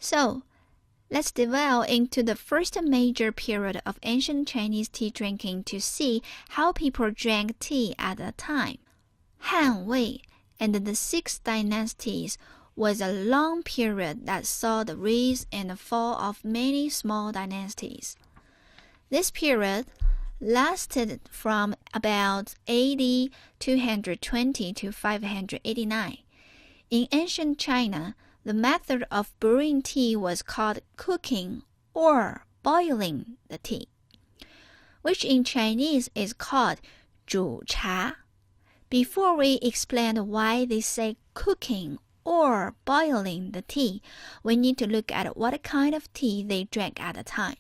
So, let's delve into the first major period of ancient Chinese tea drinking to see how people drank tea at that time. Han, Wei and the Six Dynasties was a long period that saw the rise and fall of many small dynasties. This period lasted from about AD 220 to 589. In ancient China, the method of brewing tea was called cooking or boiling the tea, which in Chinese is called 煮茶. Before we explain why they say cooking or boiling the tea, we need to look at what kind of tea they drank at the time.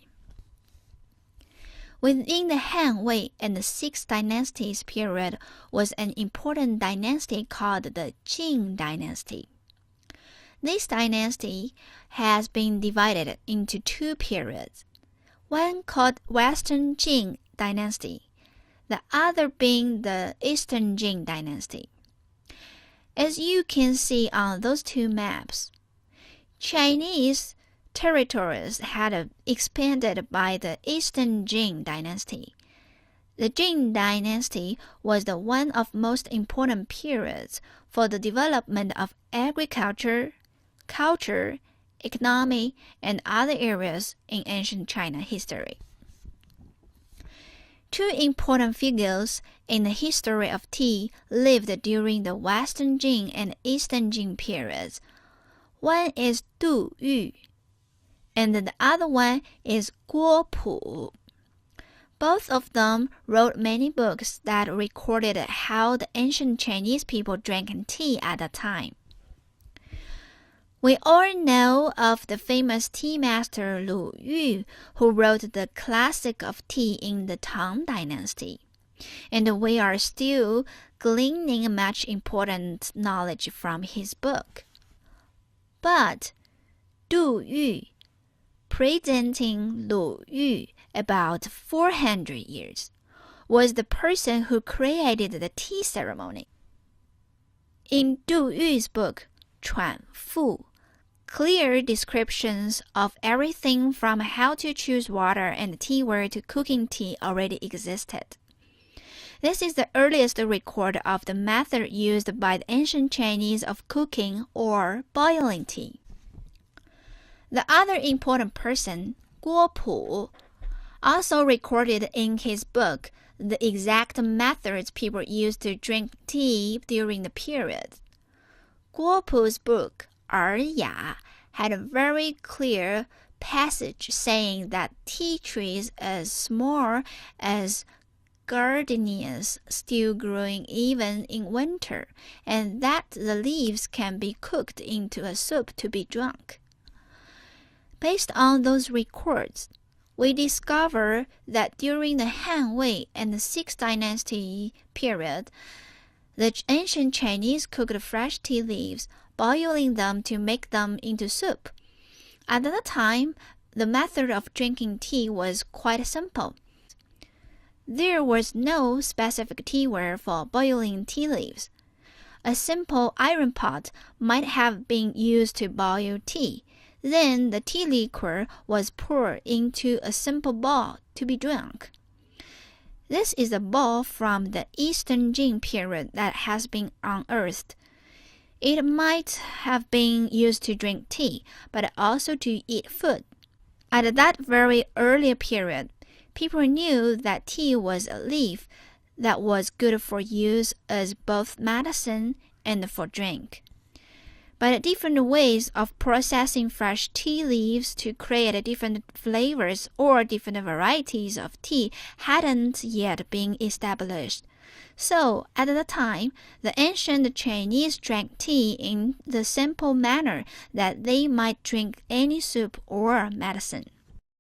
Within the Han, Wei, and the Six Dynasties period was an important dynasty called the Jin Dynasty. This dynasty has been divided into two periods, one called Western Jin Dynasty, the other being the Eastern Jin Dynasty. As you can see on those two maps, Chinese territories had expanded by the Eastern Jin Dynasty. The Jin Dynasty was the one of most important periods for the development of agriculture, culture, economy, and other areas in ancient China history. Two important figures in the history of tea lived during the Western Jin and Eastern Jin periods. One is Du Yu, and the other one is Guo Pu. Both of them wrote many books that recorded how the ancient Chinese people drank tea at the time. We all know of the famous tea master Lu Yu, who wrote the classic of tea in the Tang Dynasty, and we are still gleaning much important knowledge from his book. But Du Yu, predating Lu Yu about 400 years, was the person who created the tea ceremony. In Du Yu's book, 传赋, clear descriptions of everything from how to choose water and teaware to cooking tea already existed. This is the earliest record of the method used by the ancient Chinese of cooking or boiling tea. The other important person, Guo Pu, also recorded in his book the exact methods people used to drink tea during the period. Guo Pu's book, 尔雅, had a very clear passage saying that tea trees as small as gardenias still growing even in winter, and that the leaves can be cooked into a soup to be drunk. Based on those records, we discover that during the Han, Wei, and the Six Dynasty period, the ancient Chinese cooked fresh tea leaves, boiling them to make them into soup. At that time, the method of drinking tea was quite simple. There was no specific teaware for boiling tea leaves. A simple iron pot might have been used to boil tea. Then the tea liquor was poured into a simple bowl to be drunk. This is a bowl from the Eastern Jin period that has been unearthed. It might have been used to drink tea, but also to eat food. At that very early period, people knew that tea was a leaf that was good for use as both medicine and for drink. But different ways of processing fresh tea leaves to create different flavors or different varieties of tea hadn't yet been established. So, at the time, the ancient Chinese drank tea in the simple manner that they might drink any soup or medicine.